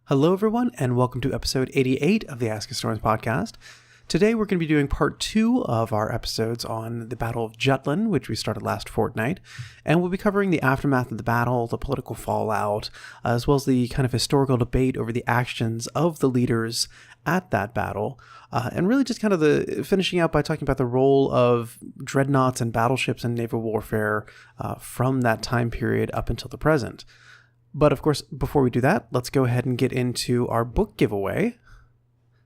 Hello, everyone, and welcome to episode 88 of the Ask Historians podcast. Today, we're going to be doing part 2 of our episodes on the Battle of Jutland, which we started last fortnight, and we'll be covering the aftermath of the battle, the political fallout, as well as the kind of historical debate over the actions of the leaders at that battle, and really just kind of the finishing out by talking about the role of dreadnoughts and battleships in naval warfare from that time period up until the present. But of course, before we do that, let's go ahead and get into our book giveaway.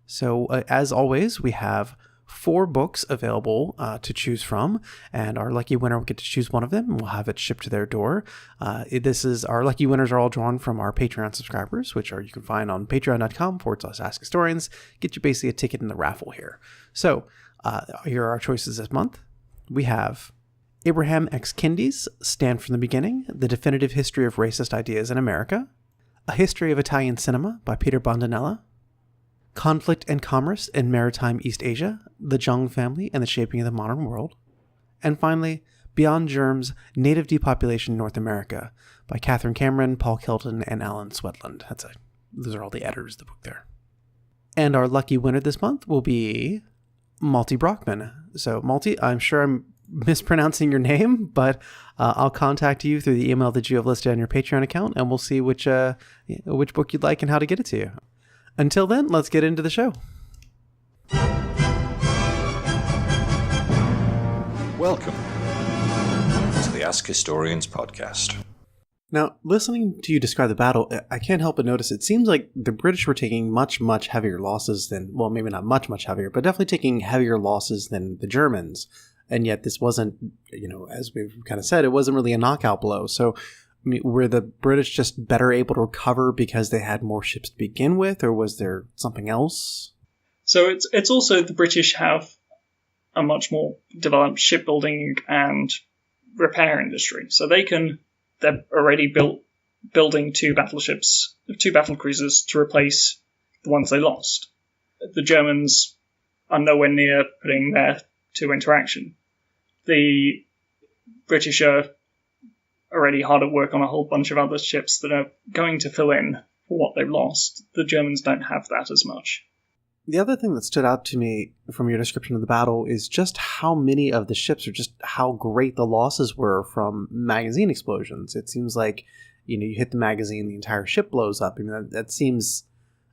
So as always, we have 4 books available to choose from, and our lucky winner will get to choose one of them, and we'll have it shipped to their door. Our lucky winners are all drawn from our Patreon subscribers, which you can find on patreon.com/AskHistorians. Get you basically a ticket in the raffle here. So here are our choices this month. We have Abraham X. Kindy's Stand from the Beginning, The Definitive History of Racist Ideas in America, A History of Italian Cinema by Peter Bondanella, Conflict and Commerce in Maritime East Asia, The Zheng Family and the Shaping of the Modern World, and finally, Beyond Germs, Native Depopulation in North America by Catherine Cameron, Paul Kelton, and Alan Swedland. Those are all the editors of the book there. And our lucky winner this month will be Malty Brockman. So, Malty, I'm sure I'm mispronouncing your name, but I'll contact you through the email that you have listed on your Patreon account, and we'll see which book you'd like and how to get it to you. Until then, let's get into the show. Welcome to the Ask Historians podcast. Now, listening to you describe the battle, I can't help but notice it seems like the British were taking much, much heavier losses than, well, maybe not much, much heavier, but definitely taking heavier losses than the Germans. And yet this wasn't, as we've kind of said, it wasn't really a knockout blow. So were the British just better able to recover because they had more ships to begin with, or was there something else? So it's also the British have a much more developed shipbuilding and repair industry. So they're already building 2 battleships, 2 battle cruisers to replace the ones they lost. The Germans are nowhere near putting their 2 into action. The British are already hard at work on a whole bunch of other ships that are going to fill in for what they've lost. The Germans don't have that as much. The other thing that stood out to me from your description of the battle is just how many of the ships, or just how great the losses were from magazine explosions. It seems like, you hit the magazine, the entire ship blows up. I mean, that seems...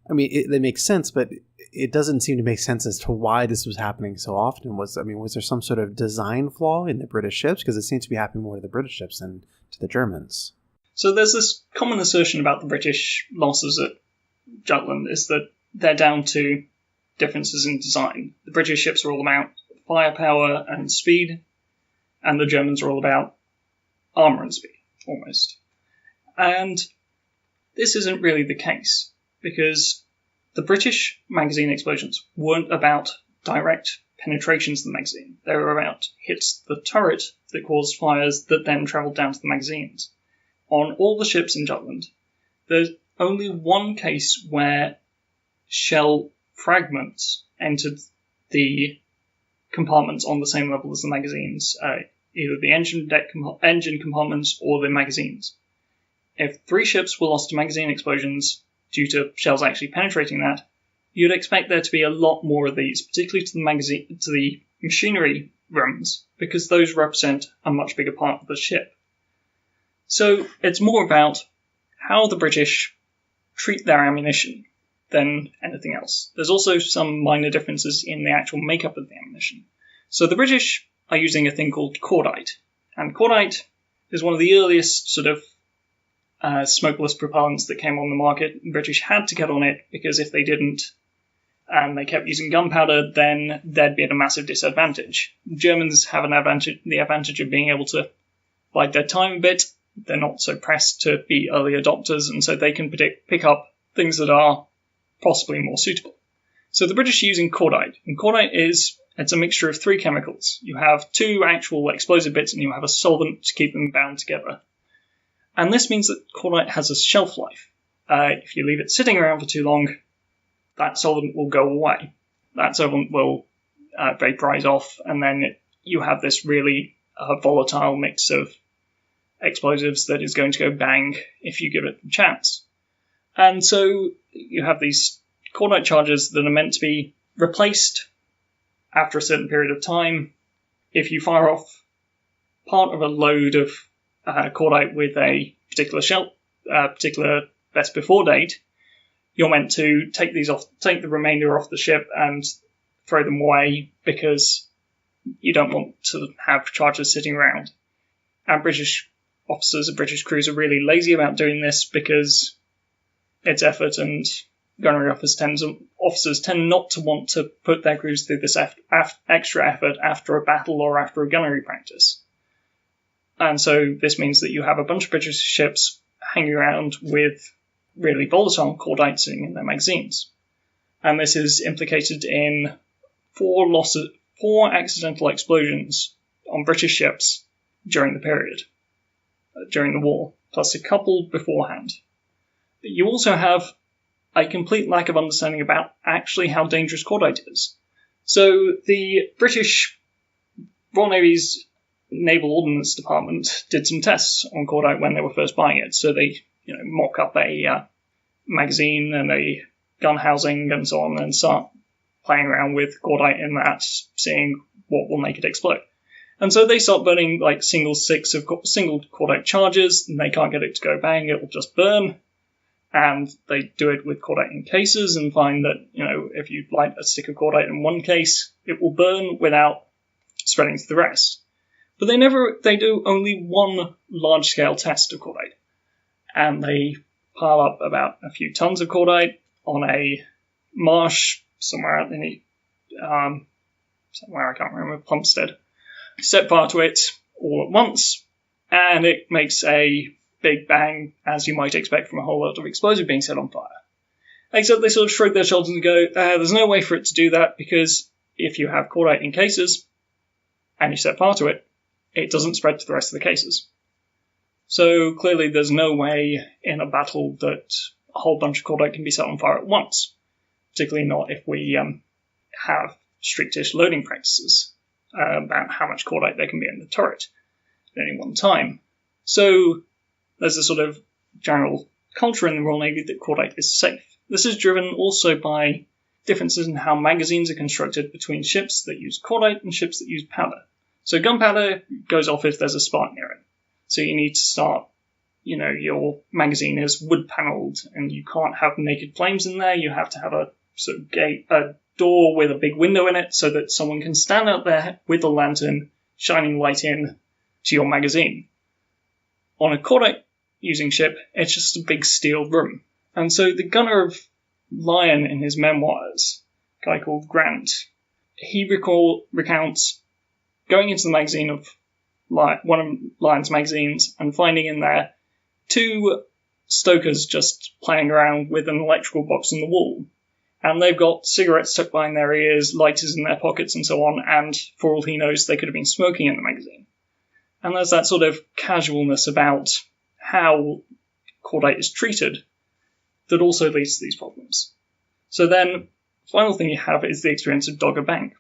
it makes sense, but it doesn't seem to make sense as to why this was happening so often. Was there some sort of design flaw in the British ships? Because it seems to be happening more to the British ships than to the Germans. So there's this common assertion about the British losses at Jutland is that they're down to differences in design. The British ships are all about firepower and speed, and the Germans are all about armor and speed, almost. And this isn't really the case, because the British magazine explosions weren't about direct penetrations of the magazine. They were about hits to the turret that caused fires that then travelled down to the magazines. On all the ships in Jutland, there's only one case where shell fragments entered the compartments on the same level as the magazines, either the engine compartments or the magazines. If 3 ships were lost to magazine explosions due to shells actually penetrating that, you'd expect there to be a lot more of these, particularly to the machinery rooms, because those represent a much bigger part of the ship. So it's more about how the British treat their ammunition than anything else. There's also some minor differences in the actual makeup of the ammunition. So the British are using a thing called cordite, and cordite is one of the earliest sort of smokeless propellants that came on the market. The British had to get on it, because if they didn't, and they kept using gunpowder, then they'd be at a massive disadvantage. The Germans have the advantage of being able to bide their time a bit. They're not so pressed to be early adopters, and so they can pick up things that are possibly more suitable. So the British are using cordite, and cordite it's a mixture of 3 chemicals. You have 2 actual explosive bits, and you have a solvent to keep them bound together. And this means that cordite has a shelf life. If you leave it sitting around for too long, that solvent will go away. That solvent will vaporize off, and then you have this really volatile mix of explosives that is going to go bang if you give it a chance. And so you have these cordite charges that are meant to be replaced after a certain period of time. If you fire off part of a load of cordite with a particular best before date, you're meant to take the remainder off the ship and throw them away, because you don't want to have charges sitting around. And British officers and British crews are really lazy about doing this because it's effort, and gunnery officers tend not to want to put their crews through this extra effort after a battle or after a gunnery practice. And so this means that you have a bunch of British ships hanging around with really volatile cordite sitting in their magazines. And this is implicated in 4 accidental explosions on British ships during the period, during the war, plus a couple beforehand. But you also have a complete lack of understanding about actually how dangerous cordite is. So the British Royal Navy's Naval Ordnance Department did some tests on cordite when they were first buying it. So they mock up a magazine and a gun housing and so on, and start playing around with cordite in that, seeing what will make it explode. And so they start burning like single cordite charges, and they can't get it to go bang, it will just burn. And they do it with cordite in cases and find that, if you light a stick of cordite in one case, it will burn without spreading to the rest. But they do only one large-scale test of cordite. And they pile up about a few tons of cordite on a marsh somewhere out in somewhere I can't remember, Plumstead. Set fire to it all at once, and it makes a big bang, as you might expect from a whole lot of explosive being set on fire. Except they sort of shrug their shoulders and go, there's no way for it to do that, because if you have cordite in cases, and you set fire to it, it doesn't spread to the rest of the cases. So clearly there's no way in a battle that a whole bunch of cordite can be set on fire at once, particularly not if we have strictish loading practices about how much cordite there can be in the turret at any one time. So there's a sort of general culture in the Royal Navy that cordite is safe. This is driven also by differences in how magazines are constructed between ships that use cordite and ships that use powder. So gunpowder goes off if there's a spark near it. So you need to start, your magazine is wood panelled, and you can't have naked flames in there. You have to have a sort of a door with a big window in it so that someone can stand out there with a lantern shining light in to your magazine. On a cordite-using ship, it's just a big steel room. And so the gunner of Lion in his memoirs, a guy called Grant, he recounts going into the magazine of one of Lion's magazines and finding in there 2 stokers just playing around with an electrical box on the wall. And they've got cigarettes tucked behind their ears, lighters in their pockets and so on, and for all he knows, they could have been smoking in the magazine. And there's that sort of casualness about how cordite is treated that also leads to these problems. So then, the final thing you have is the experience of Dogger Bank,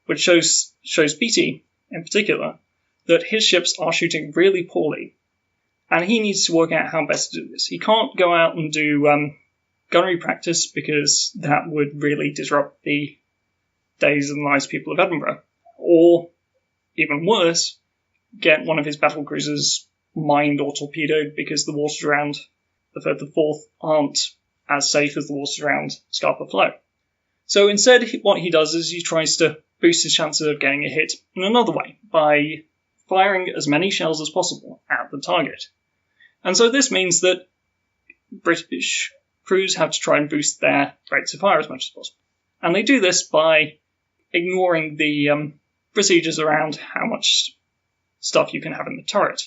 which shows Beatty, in particular, that his ships are shooting really poorly, and he needs to work out how best to do this. He can't go out and do gunnery practice, because that would really disrupt the days and lives people of Edinburgh. Or, even worse, get one of his battle cruisers mined or torpedoed because the waters around the Firth of Forth aren't as safe as the waters around Scapa Flow. So instead, what he does is he tries to boost his chances of getting a hit in another way, by firing as many shells as possible at the target. And so this means that British crews have to try and boost their rates of fire as much as possible. And they do this by ignoring the procedures around how much stuff you can have in the turret,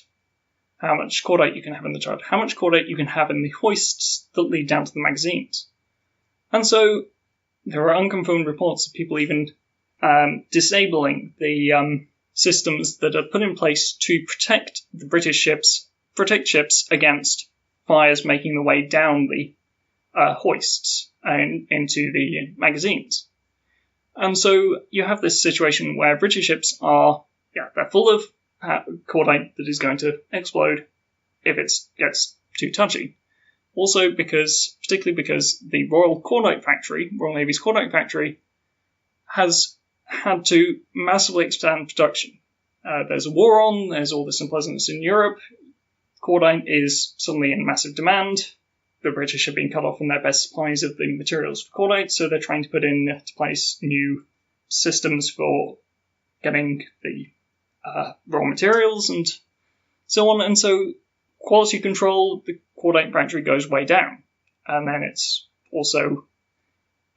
how much cordite you can have in the turret, how much cordite you can have in the hoists that lead down to the magazines. And so there are unconfirmed reports of people even disabling the systems that are put in place to protect the British ships, against fires making their way down the hoists and into the magazines. And so you have this situation where British ships are, they're full of cordite that is going to explode if it gets too touchy. Also particularly because the Royal Navy's Cordite factory, has had to massively expand production. There's a war on, there's all this unpleasantness in Europe, cordite is suddenly in massive demand, the British have been cut off from their best supplies of the materials for cordite, so they're trying to put into place new systems for getting the raw materials and so on, and so quality control, the cordite factory goes way down, and then it's also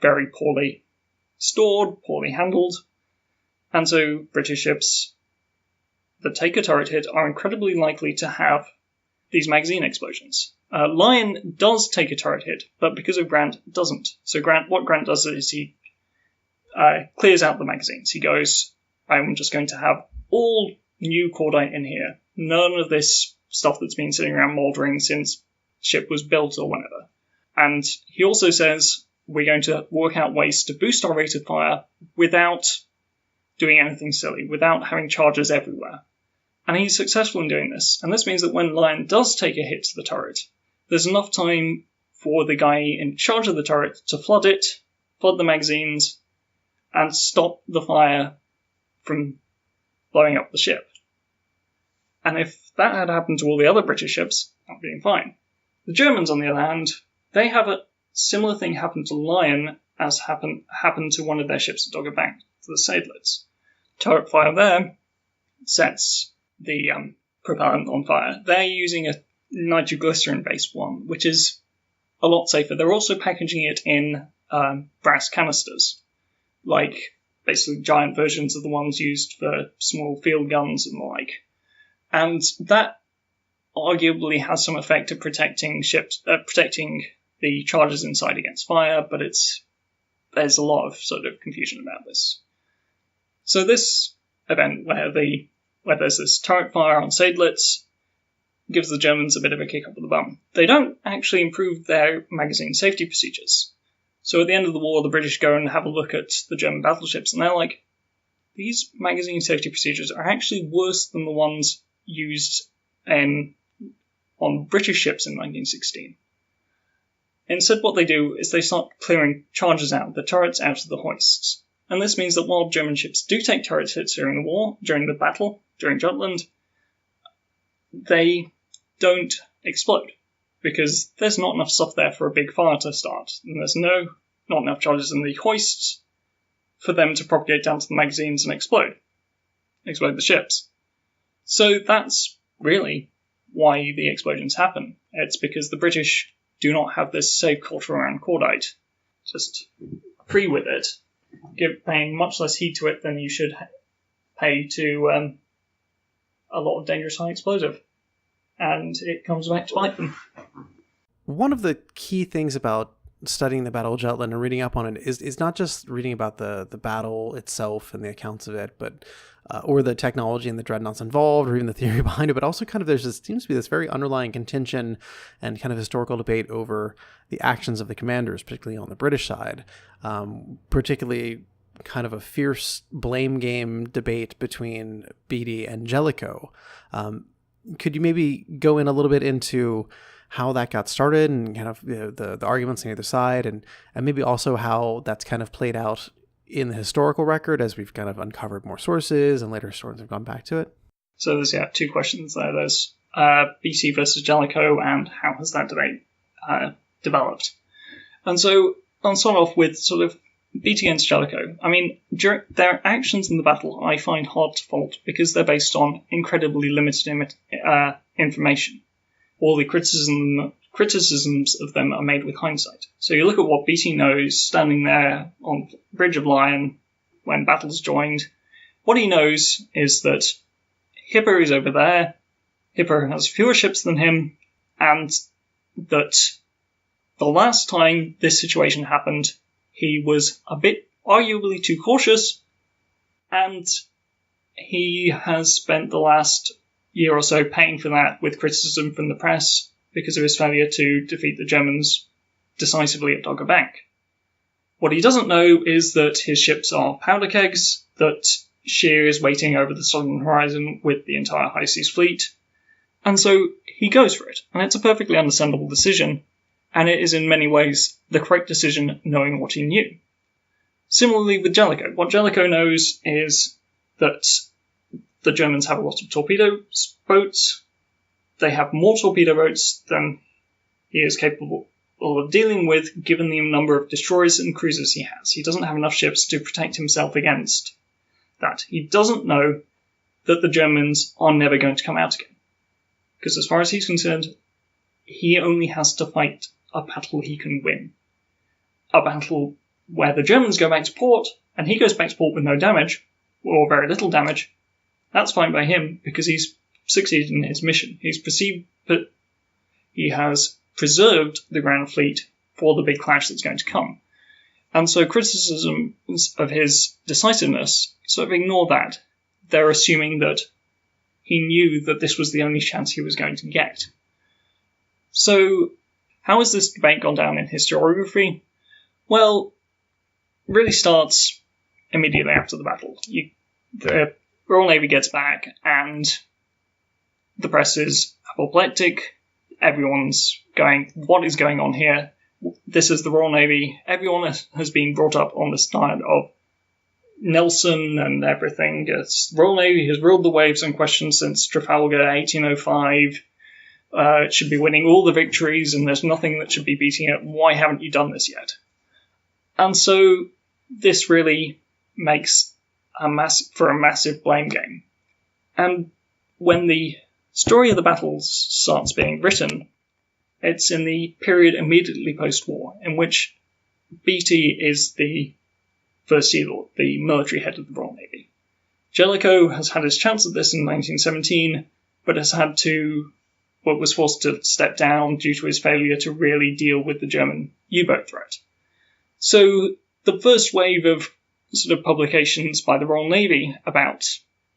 very poorly stored, poorly handled, and so British ships that take a turret hit are incredibly likely to have these magazine explosions. Lion does take a turret hit, but because of Grant, doesn't. So what Grant does is he clears out the magazines. He goes, I'm just going to have all new cordite in here. None of this stuff that's been sitting around mouldering since ship was built or whenever. And he also says, we're going to work out ways to boost our rate of fire without doing anything silly, without having charges everywhere. And he's successful in doing this. And this means that when Lion does take a hit to the turret, there's enough time for the guy in charge of the turret to flood it, flood the magazines, and stop the fire from blowing up the ship. And if that had happened to all the other British ships, that would be fine. The Germans, on the other hand, they have a similar thing happen to Lion as happened to one of their ships at Dogger Bank, to the Seydlitz. Turret fire there sets the propellant on fire. They're using a nitroglycerin-based one, which is a lot safer. They're also packaging it in brass canisters, like basically giant versions of the ones used for small field guns and the like. And that arguably has some effect of protecting the charges inside against fire, but there's a lot of sort of confusion about this. So this event where there's this turret fire on Seydlitz gives the Germans a bit of a kick up the bum. They don't actually improve their magazine safety procedures. So at the end of the war, the British go and have a look at the German battleships, and they're like, these magazine safety procedures are actually worse than the ones used on British ships in 1916. Instead, what they do is they start clearing charges out, the turrets out of the hoists. And this means that while German ships do take turret hits during the war, during the battle, during Jutland, they don't explode, because there's not enough stuff there for a big fire to start, and there's not enough charges in the hoists for them to propagate down to the magazines and explode the ships. So that's really why the explosions happen. It's because the British do not have this safe culture around cordite. Just free with it, paying much less heed to it than you should pay to a lot of dangerous high explosive. And it comes back to bite them. One of the key things about studying the Battle of Jutland and reading up on it is not just reading about the battle itself and the accounts of it, but or the technology and the dreadnoughts involved, or even the theory behind it, but also kind of seems to be this very underlying contention and kind of historical debate over the actions of the commanders, particularly on the British side, particularly kind of a fierce blame game debate between Beatty and Jellicoe. Could you maybe go in a little bit into how that got started and kind of the arguments on either side, and maybe also how that's kind of played out in the historical record as we've kind of uncovered more sources and later historians have gone back to it? So there's two questions there. There's Beatty versus Jellicoe, and how has that debate developed? And so I'll start off with sort of Beatty against Jellicoe. I mean, their actions in the battle I find hard to fault because they're based on incredibly limited information. All the criticisms of them are made with hindsight. So you look at what Beatty knows standing there on the Bridge of Lion when battles joined. What he knows is that Hipper is over there, Hipper has fewer ships than him, and that the last time this situation happened, he was a bit arguably too cautious, and he has spent the last year or so paying for that with criticism from the press because of his failure to defeat the Germans decisively at Dogger Bank. What he doesn't know is that his ships are powder kegs, that Scheer is waiting over the southern horizon with the entire high seas fleet, and so he goes for it, and it's a perfectly understandable decision. and it is in many ways the correct decision knowing what he knew. Similarly with Jellicoe, what Jellicoe knows is that the Germans have a lot of torpedo boats. They have more torpedo boats than he is capable of dealing with, given the number of destroyers and cruisers he has. He doesn't have enough ships to protect himself against that. He doesn't know that the Germans are never going to come out again. Because as far as he's concerned, he only has to fight a battle he can win. A battle where the Germans go back to port, and he goes back to port with no damage, or very little damage. That's fine by him, because he's succeeded in his mission. He's perceived that he has preserved the Grand Fleet for the big clash that's going to come. And so criticisms of his decisiveness sort of ignore that. They're assuming that he knew that this was the only chance he was going to get. So, how has this debate gone down in historiography? Well, it really starts immediately after the battle. The Royal Navy gets back, and the press is apoplectic. Everyone's going, what is going on here? This is the Royal Navy. Everyone has been brought up on this diet of Nelson and everything. Royal Navy has ruled the waves unquestioned since Trafalgar 1805. It should be winning all the victories, and there's nothing that should be beating it. Why haven't you done this yet? And so this really makes a massive blame game. And when the story of the battles starts being written, it's in the period immediately post-war, in which Beatty is the First Sea Lord, the military head of the Royal Navy. Jellicoe has had his chance at this in 1917, but was forced to step down due to his failure to really deal with the German U-boat threat. So the first wave of sort of publications by the Royal Navy about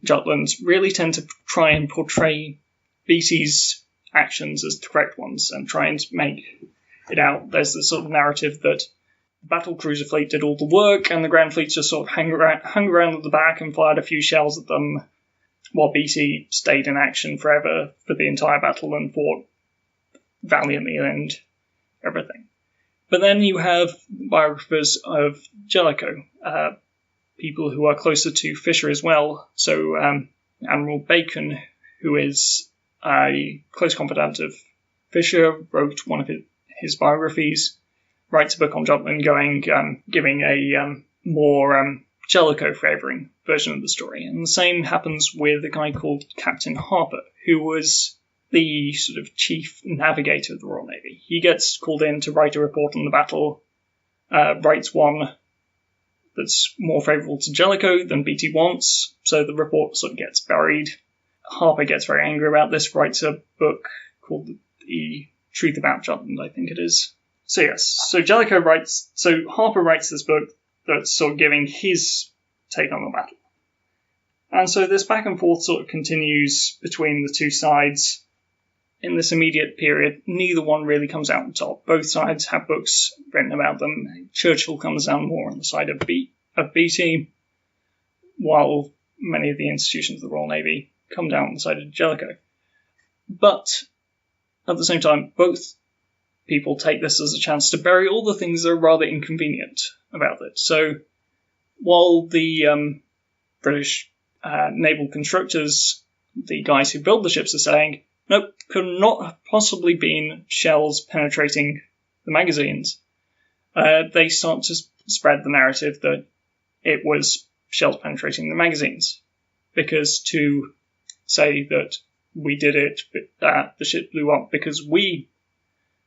Jutland really tend to try and portray Beatty's actions as the correct ones and try and make it out. There's this sort of narrative that the battle cruiser fleet did all the work and the Grand Fleet just sort of hung around at the back and fired a few shells at them, while Beatty stayed in action forever for the entire battle and fought valiantly and everything. But then you have biographers of Jellicoe, people who are closer to Fisher as well. So Admiral Bacon, who is a close confidant of Fisher, wrote one of his biographies, writes a book on Jutland giving a more Jellicoe favouring version of the story. And the same happens with a guy called Captain Harper, who was the sort of chief navigator of the Royal Navy. He gets called in to write a report on the battle, writes one that's more favourable to Jellicoe than Beatty wants, so the report sort of gets buried. Harper gets very angry about this, writes a book called The Truth About Jutland, I think it is. So yes, so Harper writes this book that's sort of giving his take on the battle. And so this back and forth sort of continues between the two sides. In this immediate period, neither one really comes out on top. Both sides have books written about them. Churchill comes down more on the side of Beatty, while many of the institutions of the Royal Navy come down on the side of Jellicoe. But at the same time, both people take this as a chance to bury all the things that are rather inconvenient about it. So while the British naval constructors, the guys who build the ships, are saying, nope, could not have possibly been shells penetrating the magazines, they start to spread the narrative that it was shells penetrating the magazines. Because to say that we did it, the ship blew up because we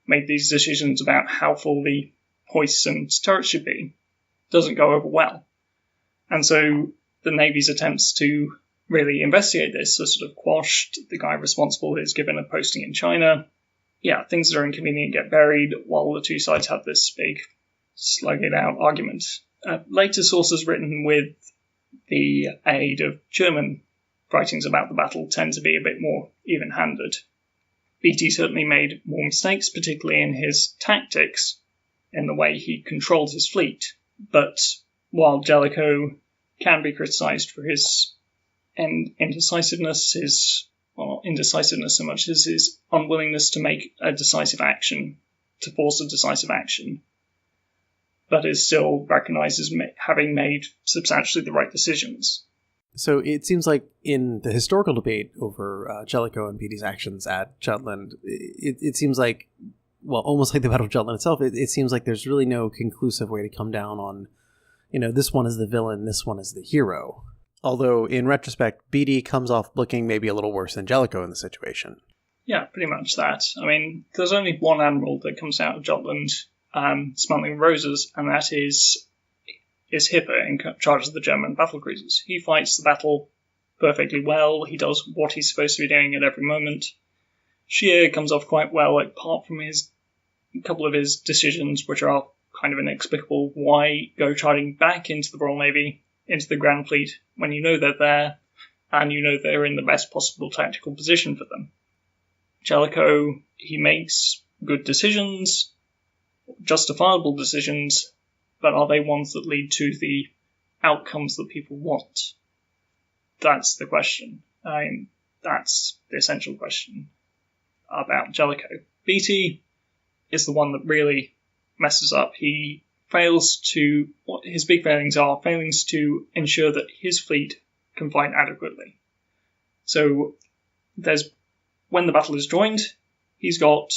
made these decisions about how full the hoists and turrets should be, doesn't go over well. And so the Navy's attempts to really investigate this are sort of quashed. The guy responsible is given a posting in China. Yeah, things that are inconvenient get buried while the two sides have this big slug-it-out argument. Later sources written with the aid of German writings about the battle tend to be a bit more even-handed. Beatty certainly made more mistakes, particularly in his tactics, in the way he controlled his fleet. But while Jellicoe can be criticised for his indecisiveness, indecisiveness so much as his unwillingness to make a decisive action to force a decisive action, but is still recognised as having made substantially the right decisions. So it seems like in the historical debate over Jellicoe and Beatty's actions at Jutland, it seems like, well, almost like the Battle of Jutland itself, it seems like there's really no conclusive way to come down on, this one is the villain, this one is the hero. Although, in retrospect, Beatty comes off looking maybe a little worse than Jellicoe in the situation. Yeah, pretty much that. I mean, there's only one admiral that comes out of Jutland smuggling roses, and that is Hipper in charge of the German battlecruisers. He fights the battle perfectly well. He does what he's supposed to be doing at every moment. Scheer comes off quite well, apart from a couple of his decisions, which are kind of inexplicable. Why go charging back into the Royal Navy, into the Grand Fleet, when you know they're there, and you know they're in the best possible tactical position for them? Jellicoe, he makes good decisions, justifiable decisions, but are they ones that lead to the outcomes that people want? That's the question. That's the essential question about Jellicoe. Beatty is the one that really messes up. He fails to, what his big failings are, failings to ensure that his fleet can fight adequately. So when the battle is joined, he's got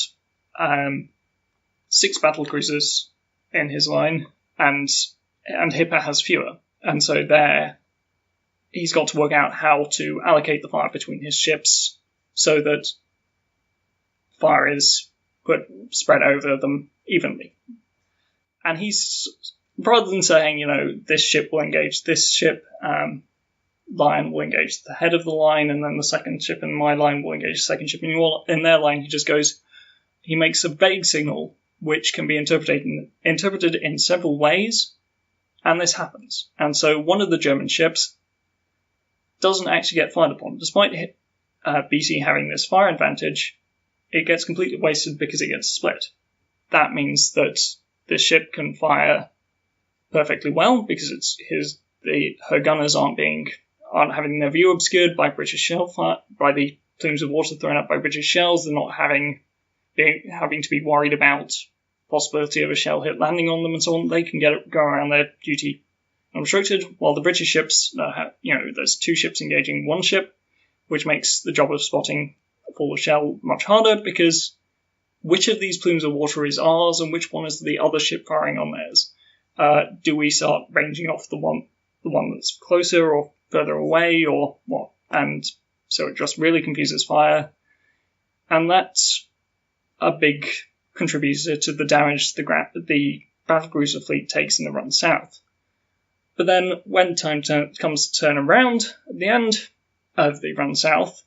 6 battle cruisers in his line, and Hipper has fewer. And so there, he's got to work out how to allocate the fire between his ships so that fire is spread over them evenly. And he's, rather than saying, this ship will engage this ship, line will engage the head of the line, and then the second ship in my line will engage the second ship in their line, he makes a vague signal which can be interpreted in several ways, and this happens. And so one of the German ships doesn't actually get fired upon. Despite Beatty having this fire advantage, it gets completely wasted because it gets split. That means that the ship can fire perfectly well because her gunners aren't having their view obscured by British shell fire, by the plumes of water thrown up by British shells. They're not having to be worried about possibility of a shell hit landing on them and so on. They can go around their duty unobstructed, while the British ships, there's 2 ships engaging 1 ship, which makes the job of spotting a fall of shell much harder, because which of these plumes of water is ours and which one is the other ship firing on theirs? Do we start ranging off the one that's closer or further away, or what? And so it just really confuses fire, and that's a big contributor to the damage the battlecruiser fleet takes in the run south. But then, when time comes to turn around at the end of the run south,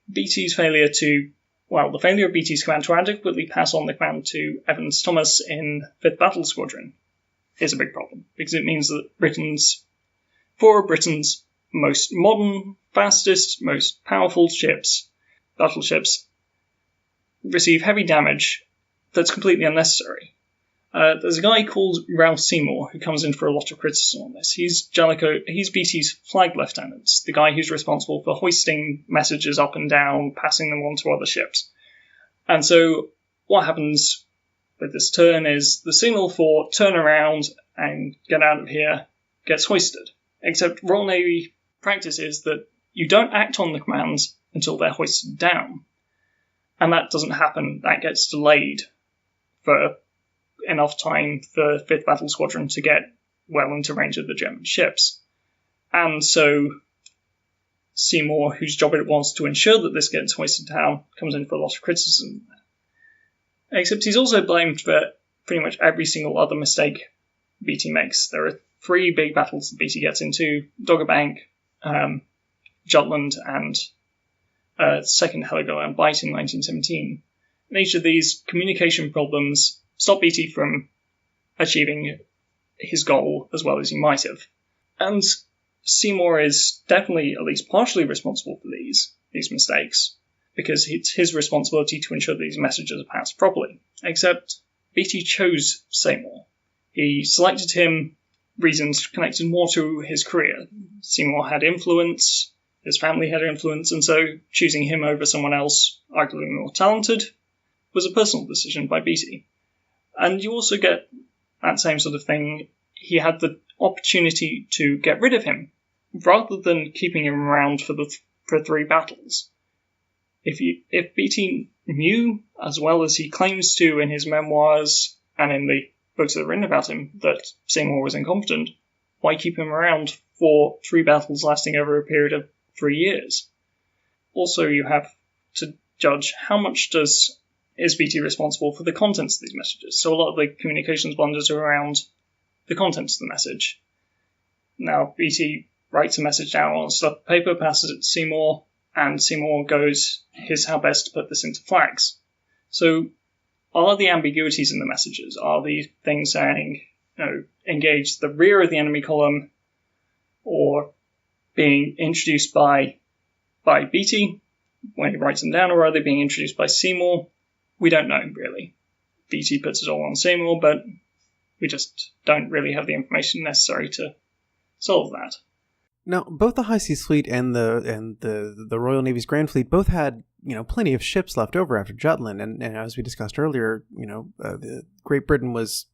the failure of Beatty's command to adequately pass on the command to Evans Thomas in 5th Battle Squadron is a big problem, because it means that four of Britain's most modern, fastest, most powerful battleships, receive heavy damage that's completely unnecessary. There's a guy called Ralph Seymour who comes in for a lot of criticism on this. He's Beatty's flag lieutenant, the guy who's responsible for hoisting messages up and down, passing them on to other ships. And so what happens with this turn is the signal for turn around and get out of here gets hoisted. Except Royal Navy practice is that you don't act on the commands until they're hoisted down. And that doesn't happen. That gets delayed for enough time for 5th Battle Squadron to get well into range of the German ships. And so Seymour, whose job it was to ensure that this gets hoisted down, comes in for a lot of criticism. Except he's also blamed for pretty much every single other mistake Beatty makes. There are 3 big battles that Beatty gets into: Dogger Bank, Jutland, and Second Heligoland Bight in 1917. And each of these communication problems stop Beatty from achieving his goal as well as he might have. And Seymour is definitely at least partially responsible for these mistakes, because it's his responsibility to ensure that these messages are passed properly. Except Beatty chose Seymour. He selected him reasons connected more to his career. Seymour had influence, his family had influence, and so choosing him over someone else, arguably more talented, was a personal decision by Beatty. And you also get that same sort of thing. He had the opportunity to get rid of him, rather than keeping him around for 3 battles. If Beatty knew, as well as he claims to in his memoirs and in the books that are written about him, that Seymour was incompetent, why keep him around for 3 battles lasting over a period of 3 years? Also, you have to judge how much is Beatty responsible for the contents of these messages. So a lot of the communications blunders are around the contents of the message. Now, Beatty writes a message down on a slip of paper, passes it to Seymour, and Seymour goes, here's how best to put this into flags. So a lot of the ambiguities in the messages are the things saying, engage the rear of the enemy column, or being introduced by Beatty when he writes them down, or are they being introduced by Seymour? We don't know, really. Beatty puts it all on Seymour, but we just don't really have the information necessary to solve that. Now, both the High Seas Fleet and the Royal Navy's Grand Fleet both had, plenty of ships left over after Jutland, and as we discussed earlier, Great Britain was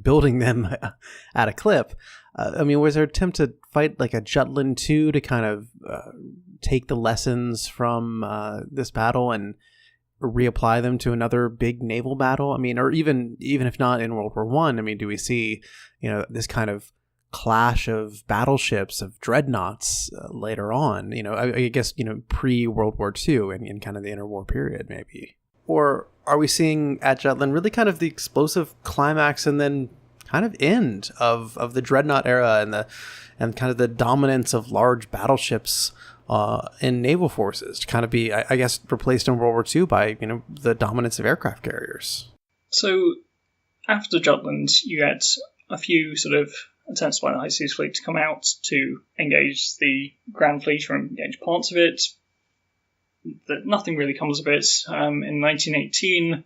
building them at a clip. Was there an attempt to fight like a Jutland 2 to kind of take the lessons from this battle and reapply them to another big naval battle? Or even if not in World War One, do we see, this kind of clash of battleships, of dreadnoughts later on? I guess, pre-World War II and in kind of the interwar period, maybe. Or are we seeing at Jutland really kind of the explosive climax and then kind of end of the dreadnought era and kind of the dominance of large battleships in naval forces to kind of be, I guess, replaced in World War II by, the dominance of aircraft carriers? So after Jutland, you get a few sort of attempts by the High Seas Fleet to come out to engage the Grand Fleet or engage parts of it. That nothing really comes of it. In 1918,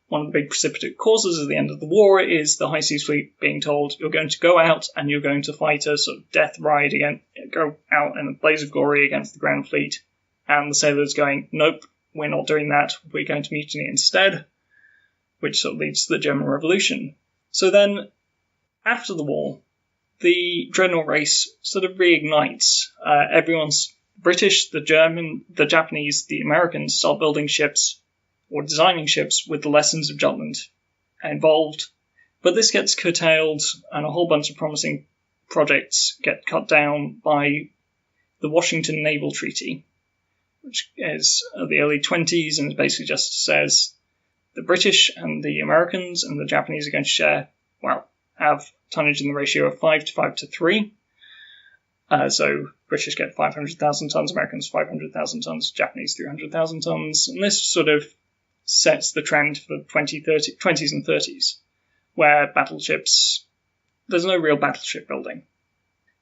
one of the big precipitate causes of the end of the war is the High Seas Fleet being told, you're going to go out and you're going to fight a sort of death ride again, go out in a blaze of glory against the Grand Fleet. And the sailors going, nope, we're not doing that, we're going to mutiny instead, which sort of leads to the German Revolution. So then, after the war, the dreadnought race sort of reignites. Everyone's British, the German, the Japanese, the Americans start building ships or designing ships with the lessons of Jutland involved. But this gets curtailed and a whole bunch of promising projects get cut down by the Washington Naval Treaty, which is the early 1920s and basically just says the British and the Americans and the Japanese are going to have tonnage in the ratio of 5 to 5 to 3. So British get 500,000 tons, Americans 500,000 tons, Japanese 300,000 tons. And this sort of sets the trend for the 20s and 30s, where battleships, there's no real battleship building.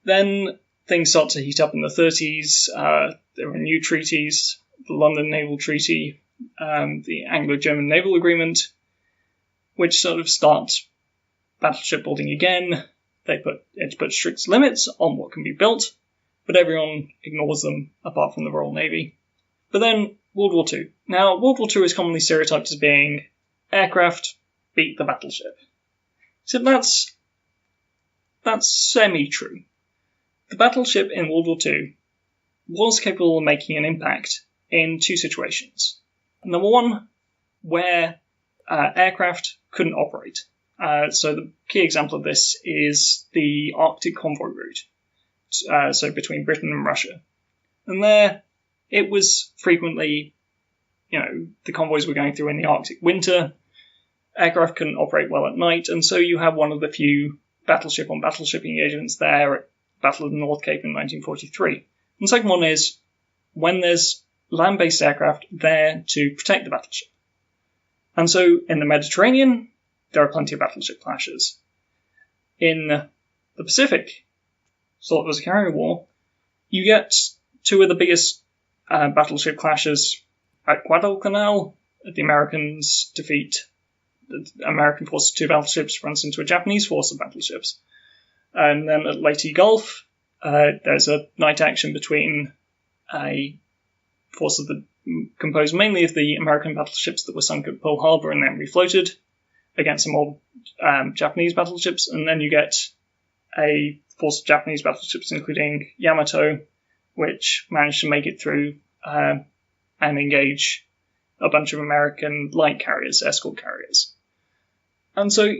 Then things start to heat up in the 30s. There are new treaties, the London Naval Treaty, the Anglo-German Naval Agreement, which sort of start battleship building again. They put strict limits on what can be built, but everyone ignores them apart from the Royal Navy. But then World War II. Now, World War II is commonly stereotyped as being aircraft beat the battleship. So that's semi-true. The battleship in World War II was capable of making an impact in 2 situations. Number one, where aircraft couldn't operate. So the key example of this is the Arctic convoy route, so between Britain and Russia. And there, it was frequently, the convoys were going through in the Arctic winter, aircraft couldn't operate well at night, and so you have one of the few battleship-on-battleship engagements there at Battle of the North Cape in 1943. And the second one is when there's land-based aircraft there to protect the battleship. And so in the Mediterranean, there are plenty of battleship clashes. In the Pacific, sort of as a carrier war, you get 2 of the biggest battleship clashes at Guadalcanal. The Americans defeat the American force of 2 battleships, runs into a Japanese force of battleships. And then at Leyte Gulf, there's a night action between a force of the composed mainly of the American battleships that were sunk at Pearl Harbor and then refloated against some old Japanese battleships. And then you get a force of Japanese battleships, including Yamato, which managed to make it through and engage a bunch of American light carriers, escort carriers. And so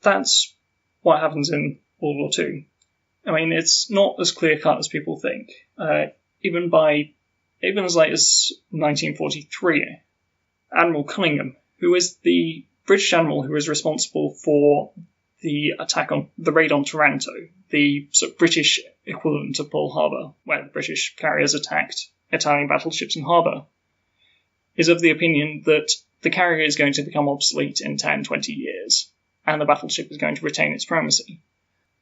that's what happens in World War II. I mean, it's not as clear-cut as people think. Even as late as 1943, Admiral Cunningham, who is the British admiral who was responsible for the attack on the raid on Taranto, the sort of British equivalent of Pearl Harbor, where the British carriers attacked Italian battleships in harbour, is of the opinion that the carrier is going to become obsolete in 10, 20 years, and the battleship is going to retain its primacy,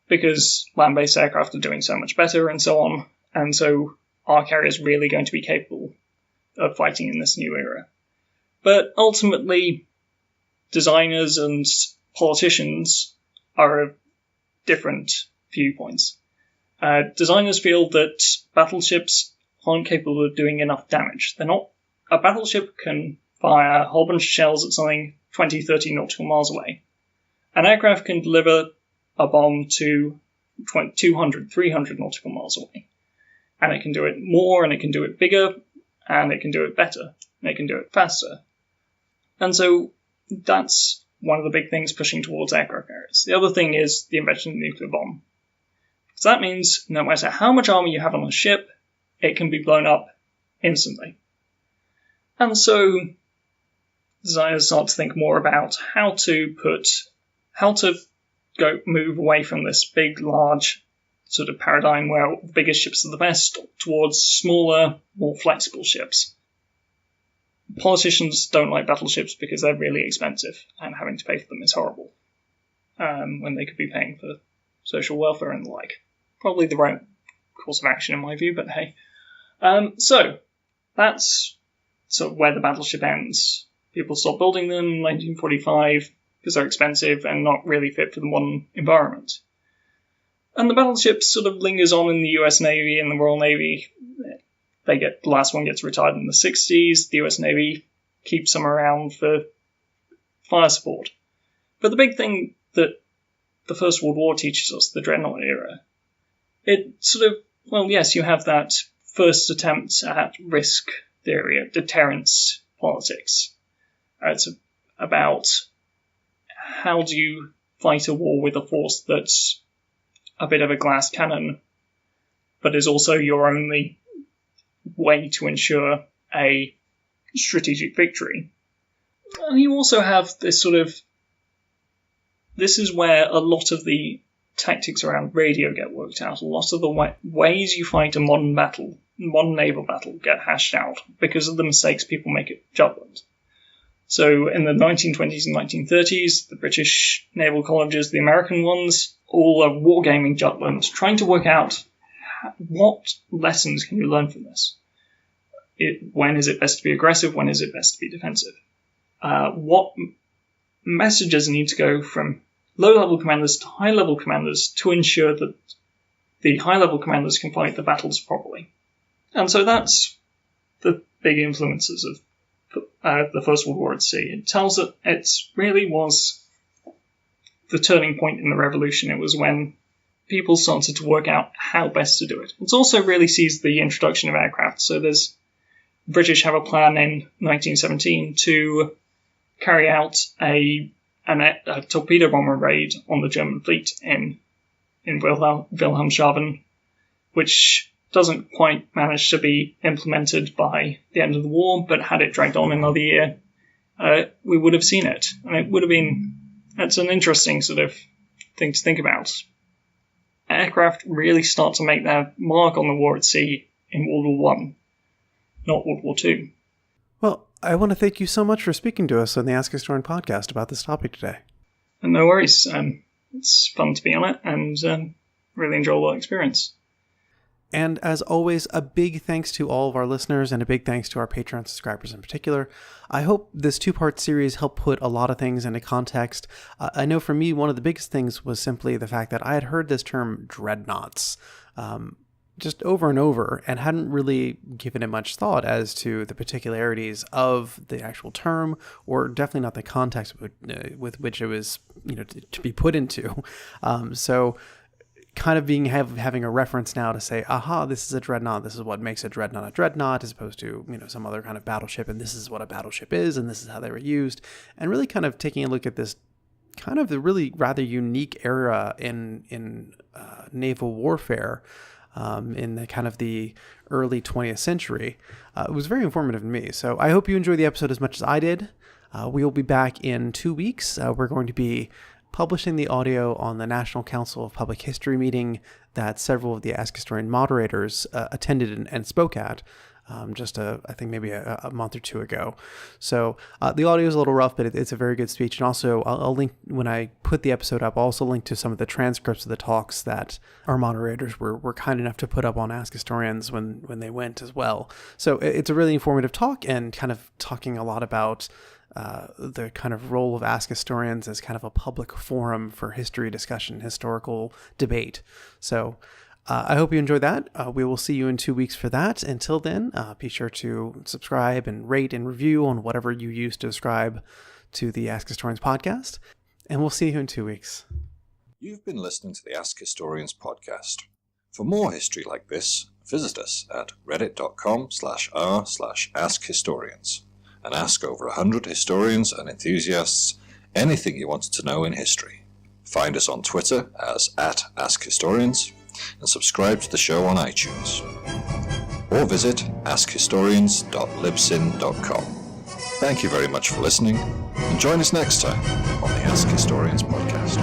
because land-based aircraft are doing so much better and so on, and so are carriers really going to be capable of fighting in this new era? But ultimately, designers and politicians are of different viewpoints. Designers feel that battleships aren't capable of doing enough damage. A battleship can fire a whole bunch of shells at something 20, 30 nautical miles away. An aircraft can deliver a bomb to 200, 300 nautical miles away. And it can do it more, and it can do it bigger, and it can do it better, and it can do it faster. And so that's one of the big things pushing towards aircraft carriers. The other thing is the invention of the nuclear bomb. So that means no matter how much armor you have on a ship, it can be blown up instantly. And so designers start to think more about how to move away from this big, large sort of paradigm where the biggest ships are the best towards smaller, more flexible ships. Politicians don't like battleships because they're really expensive, and having to pay for them is horrible, when they could be paying for social welfare and the like. Probably the right course of action in my view, but hey. So that's sort of where the battleship ends. People stop building them in 1945 because they're expensive and not really fit for the modern environment. And the battleship sort of lingers on in the US Navy and the Royal Navy. The last one gets retired in the 60s. The US Navy keeps them around for fire support. But the big thing that the First World War teaches us, the Dreadnought era, it sort of, well, yes, you have that first attempt at risk theory, at deterrence politics. It's about how do you fight a war with a force that's a bit of a glass cannon, but is also your only way to ensure a strategic victory. And you also have this sort of, this is where a lot of the tactics around radio get worked out. A lot of the ways you fight a modern naval battle get hashed out because of the mistakes people make at Jutland. So in the 1920s and 1930s, the British naval colleges, the American ones, all are wargaming Jutland, trying to work out what lessons can you learn from this. When is it best to be aggressive? When is it best to be defensive? What messages need to go from low-level commanders to high-level commanders to ensure that the high-level commanders can fight the battles properly? And so that's the big influences of the First World War at sea. It tells that it really was the turning point in the revolution. It was when people started to work out how best to do it. It also really sees the introduction of aircraft. So the British have a plan in 1917 to carry out a torpedo bomber raid on the German fleet in Wilhelmshaven, which doesn't quite manage to be implemented by the end of the war, but had it dragged on another year, we would have seen it. And it would have been, that's an interesting sort of thing to think about. Aircraft really start to make their mark on the war at sea in World War I, not World War II. Well, I want to thank you so much for speaking to us on the Ask Historian podcast about this topic today. And no worries. It's fun to be on it and really enjoyable experience. And as always, a big thanks to all of our listeners and a big thanks to our Patreon subscribers in particular. I hope this two-part series helped put a lot of things into context. I know for me, one of the biggest things was simply the fact that I had heard this term dreadnoughts just over and over and hadn't really given it much thought as to the particularities of the actual term, or definitely not the context with which it was, to be put into. So kind of having a reference now to say, aha, this is a dreadnought. This is what makes a dreadnought, as opposed to, some other kind of battleship. And this is what a battleship is, and this is how they were used. And really kind of taking a look at this kind of the really rather unique era in naval warfare in the kind of the early 20th century. It was very informative to me. So I hope you enjoyed the episode as much as I did. We will be back in 2 weeks. We're going to be publishing the audio on the National Council of Public History meeting that several of the Ask Historian moderators attended and spoke at I think maybe a month or two ago. So the audio is a little rough, but it's a very good speech. And also I'll link, when I put the episode up, I'll also link to some of the transcripts of the talks that our moderators were kind enough to put up on Ask Historians when they went as well. So it's a really informative talk, and kind of talking a lot about the kind of role of Ask Historians as kind of a public forum for history discussion, historical debate. So I hope you enjoyed that. We will see you in 2 weeks for that. Until then, be sure to subscribe and rate and review on whatever you use to subscribe to the Ask Historians podcast. And we'll see you in 2 weeks. You've been listening to the Ask Historians podcast. For more history like this, visit us at reddit.com/r/askhistorians and ask over 100 historians and enthusiasts anything you want to know in history. Find us on Twitter as @AskHistorians, and subscribe to the show on iTunes. Or visit askhistorians.libsyn.com. Thank you very much for listening, and join us next time on the Ask Historians podcast.